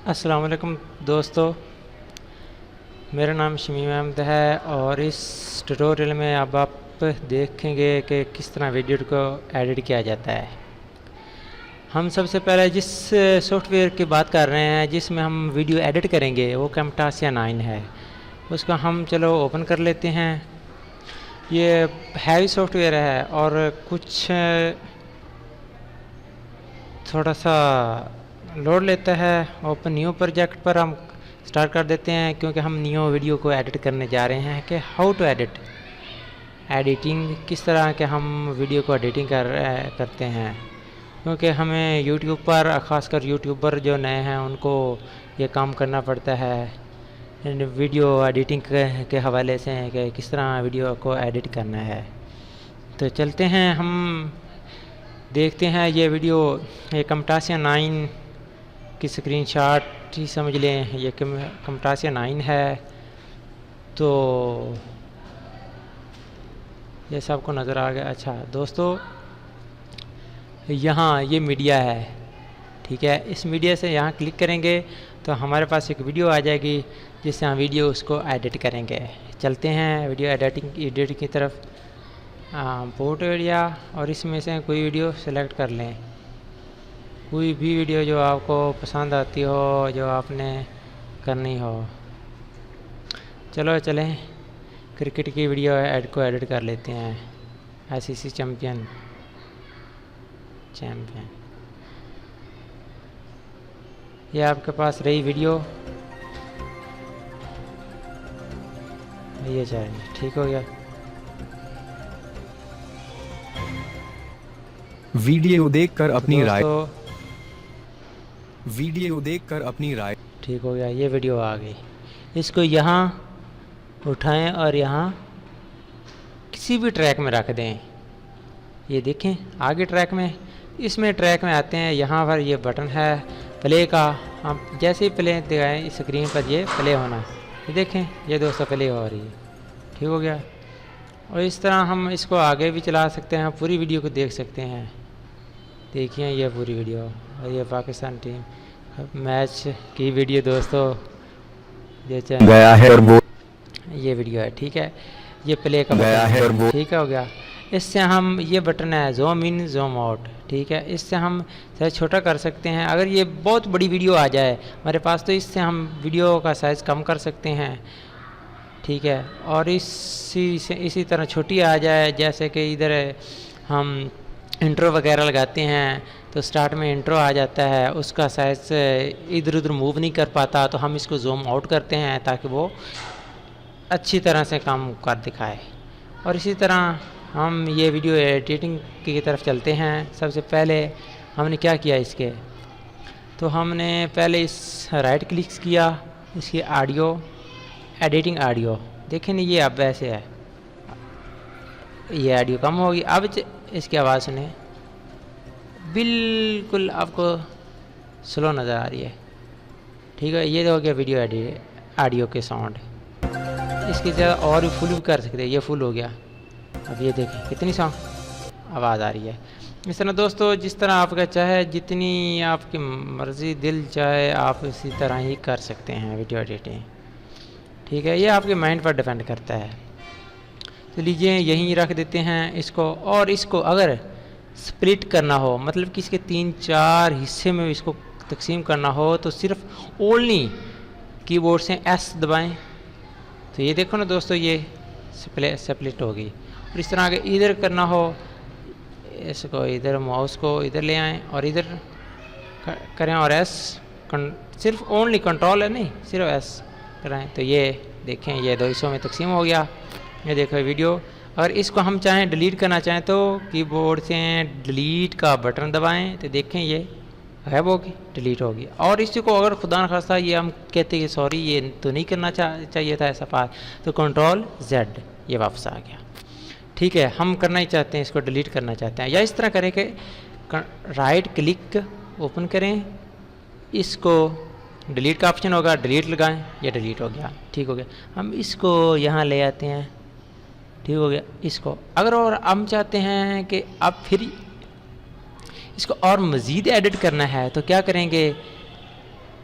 अस्सलाम वालेकुम दोस्तों, मेरा नाम शमीम अहमद है और इस ट्यूटोरियल में अब आप देखेंगे कि किस तरह वीडियो को एडिट किया जाता है। हम सबसे पहले जिस सॉफ्टवेयर की बात कर रहे हैं जिसमें हम वीडियो एडिट करेंगे वो कैमटासिया 9 है। उसका हम चलो ओपन कर लेते हैं। ये हैवी सॉफ्टवेयर है और कुछ थोड़ा सा लोड लेता है। ओपन न्यू प्रोजेक्ट पर हम स्टार्ट कर देते हैं क्योंकि हम न्यू वीडियो को एडिट करने जा रहे हैं कि हाउ टू एडिटिंग किस तरह के हम वीडियो को एडिटिंग करते हैं, क्योंकि हमें यूट्यूब पर ख़ासकर यूट्यूबर जो नए हैं उनको ये काम करना पड़ता है वीडियो एडिटिंग के हवाले से कि किस तरह वीडियो को एडिट करना है। तो चलते हैं, हम देखते हैं ये वीडियो। ये कैमटासिया 9 की स्क्रीनशॉट ही समझ लें, ये कैमटासिया 9 है। तो ये सबको नज़र आ गया। अच्छा दोस्तों, यहाँ ये मीडिया है, ठीक है। इस मीडिया से यहाँ क्लिक करेंगे तो हमारे पास एक वीडियो आ जाएगी जिससे हम वीडियो उसको एडिट करेंगे। चलते हैं वीडियो एडिटिंग की तरफ। पोर्ट एरिया, और इसमें से कोई वीडियो सेलेक्ट कर लें, कोई भी वीडियो जो आपको पसंद आती हो, जो आपने करनी हो। चलो चलें, क्रिकेट की वीडियो को एडिट कर लेते हैं। ICC चैम्पियन ये आपके पास रही वीडियो, ये चाहिए, ठीक हो गया। वीडियो देखकर अपनी राय ठीक हो गया। ये वीडियो आ गई, इसको यहाँ उठाएं और यहाँ किसी भी ट्रैक में रख दें। ये देखें आगे ट्रैक में, इसमें ट्रैक में आते हैं। यहाँ पर ये बटन है प्ले का, हम जैसे ही प्ले दिखाएं स्क्रीन पर ये प्ले होना, ये देखें ये दोस्तों प्ले हो रही है, ठीक हो गया। और इस तरह हम इसको आगे भी चला सकते हैं, पूरी वीडियो को देख सकते हैं। देखिए ये पूरी वीडियो, और ये पाकिस्तान टीम मैच की वीडियो दोस्तों ये गया है और वो ये वीडियो है, ठीक है। ये प्ले का गया बटन है और वो ठीक हो गया। इससे हम ये बटन है ज़ूम इन ज़ूम आउट, ठीक है। इससे हम साइज़ छोटा कर सकते हैं। अगर ये बहुत बड़ी वीडियो आ जाए हमारे पास तो इससे हम वीडियो का साइज़ कम कर सकते हैं, ठीक है। और इसी तरह छोटी आ जाए, जैसे कि इधर हम इंट्रो वगैरह लगाते हैं तो स्टार्ट में इंट्रो आ जाता है, उसका साइज़ इधर उधर मूव नहीं कर पाता, तो हम इसको ज़ूम आउट करते हैं ताकि वो अच्छी तरह से काम कर दिखाए। और इसी तरह हम ये वीडियो एडिटिंग की तरफ चलते हैं। सबसे पहले हमने क्या किया इसके, तो हमने पहले इस राइट क्लिक किया, इसकी ऑडियो एडिटिंग ऑडियो देखें नहीं, ये अब ऐसे है, ये ऑडियो कम होगी। अब इसकी आवाज़ सुने, बिल्कुल आपको स्लो नज़र आ रही है, ठीक है। ये हो गया वीडियो ऑडियो के साउंड। इसकी जगह और भी फुल भी कर सकते हैं, ये फुल हो गया। अब ये देखें कितनी साउंड आवाज़ आ रही है। इस तरह दोस्तों जिस तरह आपका चाहे, जितनी आपकी मर्ज़ी दिल चाहे आप इसी तरह ही कर सकते हैं वीडियो एडिटिंग, ठीक है। ये आपके माइंड पर डिपेंड करता है। तो लीजिए यहीं रख देते हैं इसको। और इसको अगर स्प्लिट करना हो, मतलब कि इसके 3-4 हिस्से में इसको तकसीम करना हो, तो सिर्फ ओनली कीबोर्ड से S दबाएं। तो ये देखो ना दोस्तों, ये स्प्लिट होगी। और इस तरह अगर इधर करना हो, इसको इधर माउस को इधर ले आएँ और इधर करें और S सिर्फ ओनली कंट्रोल है नहीं, सिर्फ S कराएँ। तो ये देखें ये 2 हिस्सों में तकसीम हो गया। ये देखो वीडियो। अगर इसको हम चाहें डिलीट करना चाहें तो कीबोर्ड से डिलीट का बटन दबाएं, तो देखें ये गायब होगी, डिलीट होगी। और इसी को अगर खुदा न खास्ता ये हम कहते हैं सॉरी ये तो नहीं करना चाहिए था ऐसा पास, तो कंट्रोल Z ये वापस आ गया, ठीक है। हम करना ही चाहते हैं, इसको डिलीट करना चाहते हैं, या इस तरह करें कि राइट क्लिक ओपन करें, इसको डिलीट का ऑप्शन होगा, डिलीट लगाएं, ये डिलीट हो गया, ठीक हो गया। हम इसको यहाँ ले आते हैं, ठीक हो गया। इसको अगर और हम चाहते हैं कि अब फिर इसको और मज़ीद एडिट करना है तो क्या करेंगे,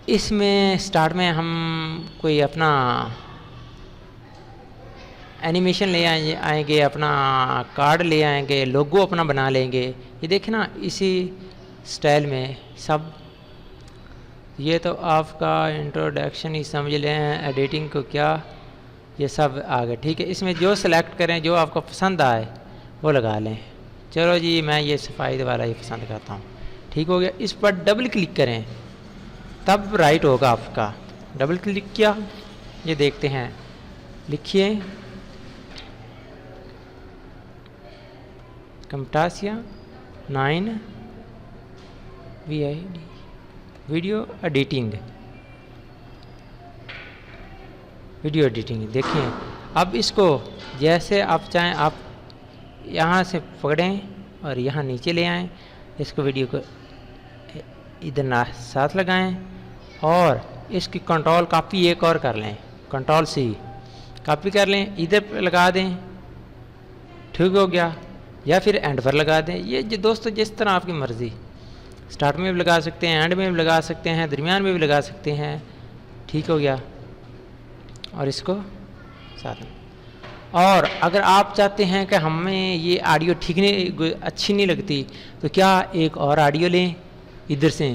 इसमें स्टार्ट में हम कोई अपना एनिमेशन ले आएंगे, अपना कार्ड ले आएंगे, लोगो अपना बना लेंगे। ये देखें ना, इसी स्टाइल में सब। ये तो आपका इंट्रोडक्शन ही समझ लें, एडिटिंग को क्या, ये सब आ गए। ठीक है, इसमें जो सेलेक्ट करें, जो आपको पसंद आए वो लगा लें। चलो जी, मैं ये सफ़ाई वाला ही पसंद करता हूँ। ठीक हो गया। इस पर डबल क्लिक करें तब राइट होगा आपका। डबल क्लिक किया, ये देखते हैं, लिखिए Camtasia 9 VID video editing. Video editing देखिए। अब इसको जैसे आप चाहें, आप यहाँ से पकड़ें और यहाँ नीचे ले आएं, इसको वीडियो को इधर साथ लगाएं और इसकी कंट्रोल कॉपी एक और कर लें, कंट्रोल सी कॉपी कर लें, इधर पे लगा दें। ठीक हो गया। या फिर एंड पर लगा दें। ये दोस्तों जिस तरह आपकी मर्ज़ी, स्टार्ट में भी लगा सकते हैं, एंड में भी लगा सकते हैं, दरमियान में भी लगा सकते हैं। ठीक हो गया। और इसको साथ में, और अगर आप चाहते हैं कि हमें ये ऑडियो ठीक नहीं, अच्छी नहीं लगती, तो क्या एक और ऑडियो लें, इधर से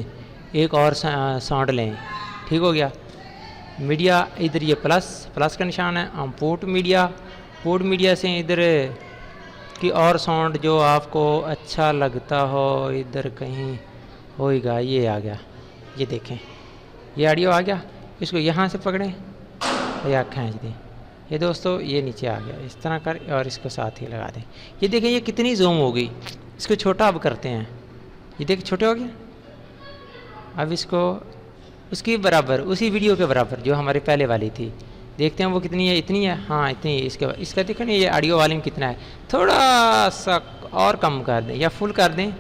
एक और साउंड लें। ठीक हो गया। मीडिया, इधर ये प्लस का निशान है, हम पोर्ट मीडिया से इधर की और साउंड जो आपको अच्छा लगता हो इधर कहीं होएगा। ये आ गया, ये देखें, ये ऑडियो आ गया। इसको यहाँ से पकड़ें या खींच दें। ये दोस्तों ये नीचे आ गया, इस तरह कर, और इसको साथ ही लगा दें। ये देखें, ये कितनी जूम हो गई। इसको छोटा अब करते हैं। ये देखें, छोटे हो गया। अब इसको उसकी बराबर, उसी वीडियो के बराबर जो हमारे पहले वाली थी, देखते हैं वो कितनी है। इतनी है, हाँ इतनी है। इसका देखो ना, ये ऑडियो वॉल्यूम कितना है। थोड़ा सा और कम कर दें या फुल कर दें,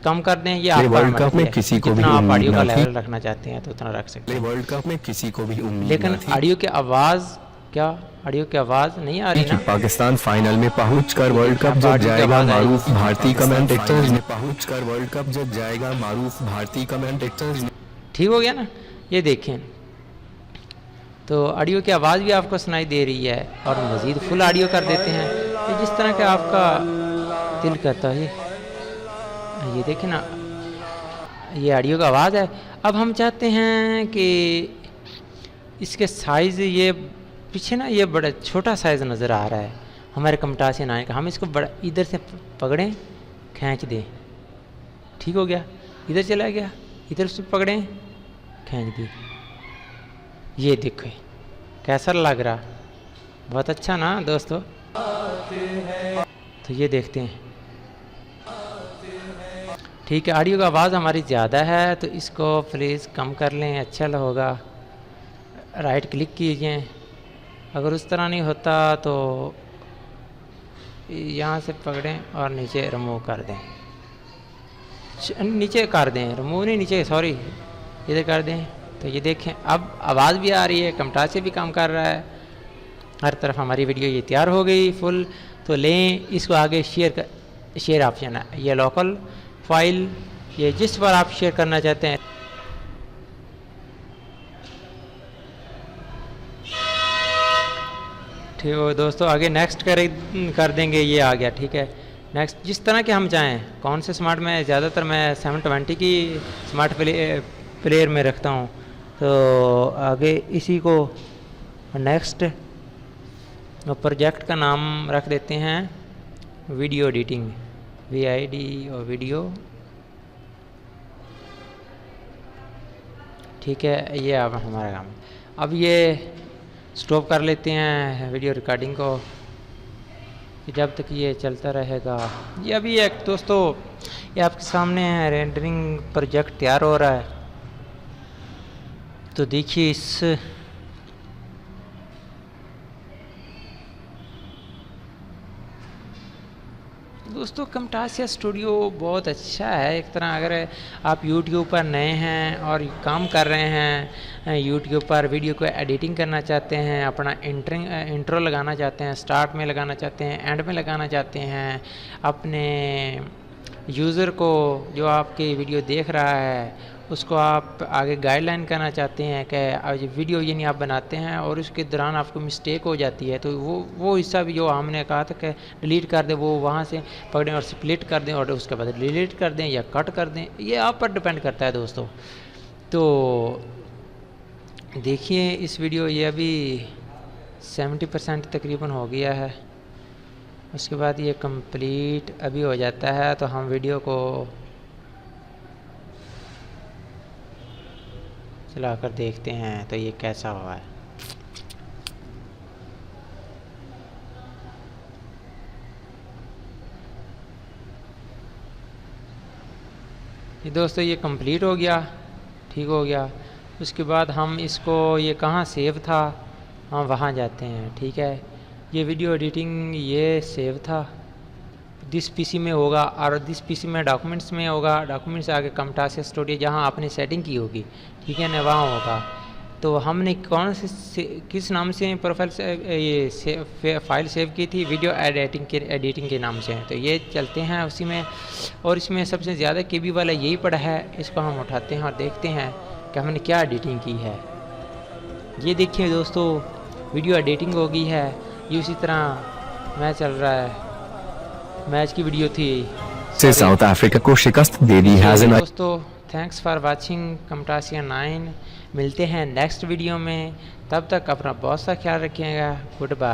कम कर दें। ये आपका वर्ल्ड कप में किसी को भी आप ऑडियो का लेवल रखना चाहते हैं तो उतना रख सकते हैं। वर्ल्ड कप में किसी को भी उम्मीद लेकिन ऑडियो की आवाज़, क्या ऑडियो की आवाज़ नहीं आ रही ना। पाकिस्तान फाइनल में पहुंचकर वर्ल्ड कप जब जाएगा मारूफ भारतीय कमेंटेटर्स ने पहुंचकर वर्ल्ड कप जब जाएगा मारूफ भारतीय कमेंटेटर्स ने। ठीक हो गया ना। ये देखें, तो ऑडियो की आवाज़ भी आपको सुनाई दे रही है। और मज़ीद फुल ऑडियो कर देते हैं, ये जिस तरह का आपका दिल करता है। ये देखें ना, ये ऑडियो का आवाज़ है। अब हम चाहते हैं कि इसके साइज़, ये पीछे ना ये बड़ा छोटा साइज़ नज़र आ रहा है हमारे Camtasia 9 का। हम इसको बड़ा इधर से पकड़ें, खींच दें। ठीक हो गया। इधर चला गया, इधर से पकड़ें, खींच दें। ये देखो कैसा लग रहा, बहुत अच्छा ना दोस्तों। तो ये देखते हैं। ठीक है, ऑडियो का आवाज़ हमारी ज़्यादा है तो इसको प्लीज़ कम कर लें, अच्छा होगा। राइट क्लिक कीजिए। अगर उस तरह नहीं होता तो यहाँ से पकड़ें और नीचे रिमूव कर दें। नीचे कर दें, रिमूव नहीं, नीचे, सॉरी, इधर कर दें। तो ये देखें, अब आवाज़ भी आ रही है, Camtasia भी काम कर रहा है। हर तरफ हमारी वीडियो ये तैयार हो गई फुल। तो लें इसको आगे, शेयर ऑप्शन है, ये लोकल फाइल, ये जिस पर आप शेयर करना चाहते हैं। ठीक है दोस्तों, आगे नेक्स्ट कर देंगे। ये आ गया। ठीक है, नेक्स्ट जिस तरह के हम चाहें। कौन से स्मार्ट में, ज़्यादातर मैं 720 की स्मार्ट प्लेयर में रखता हूँ। तो आगे इसी को नेक्स्ट, प्रोजेक्ट का नाम रख देते हैं वीडियो एडिटिंग, VID और वीडियो। ठीक है, ये अब हमारा काम। अब ये स्टॉप कर लेते हैं वीडियो रिकॉर्डिंग को, जब तक ये चलता रहेगा। ये अभी एक दोस्तों, ये आपके सामने है, रेंडरिंग प्रोजेक्ट तैयार हो रहा है। तो देखिए, इस दोस्तों Camtasia स्टूडियो बहुत अच्छा है एक तरह। अगर आप YouTube पर नए हैं और काम कर रहे हैं, YouTube पर वीडियो को एडिटिंग करना चाहते हैं, अपना इंट्रो लगाना चाहते हैं, स्टार्ट में लगाना चाहते हैं, एंड में लगाना चाहते हैं, अपने यूज़र को जो आपकी वीडियो देख रहा है उसको आप आगे गाइडलाइन करना चाहते हैं कि आज वीडियो यानी आप बनाते हैं और उसके दौरान आपको मिस्टेक हो जाती है, तो वो हिस्सा भी जो हमने कहा था कि डिलीट कर दें, वो वहाँ से पकड़ें और स्प्लिट कर दें और उसके बाद डिलीट कर दें या कट कर दें, ये आप पर डिपेंड करता है दोस्तों। तो देखिए इस वीडियो ये अभी 70% तकरीबन हो गया है। उसके बाद ये कंप्लीट अभी हो जाता है तो हम वीडियो को चलाकर देखते हैं तो ये कैसा हुआ है। ये दोस्तों ये कंप्लीट हो गया, ठीक हो गया। उसके बाद हम इसको, ये कहाँ सेव था, हम वहाँ जाते हैं, ठीक है। ये वीडियो एडिटिंग ये सेव था, दिस पीसी में होगा और दिस पीसी में डॉक्यूमेंट्स में होगा, डॉक्यूमेंट्स आगे Camtasia स्टूडियो जहाँ आपने सेटिंग की होगी, ठीक है ना, वहाँ होगा। तो हमने कौन से किस नाम से प्रोफाइल से ये फाइल सेव की थी, वीडियो एडिटिंग के नाम से। तो ये चलते हैं उसी में, और इसमें सबसे ज़्यादा केबी वाला यही पड़ा है। इसको हम उठाते हैं और देखते हैं कि हमने क्या एडिटिंग की है। ये देखिए दोस्तों वीडियो एडिटिंग हो गई है। ये उसी तरह मैच चल रहा है, मैच की वीडियो थी, से साउथ अफ्रीका को शिकस्त दे दी है। दोस्तों थैंक्स फॉर वाचिंग Camtasia 9। मिलते हैं नेक्स्ट वीडियो में, तब तक अपना बहुत सा ख्याल रखिएगा। Good bye.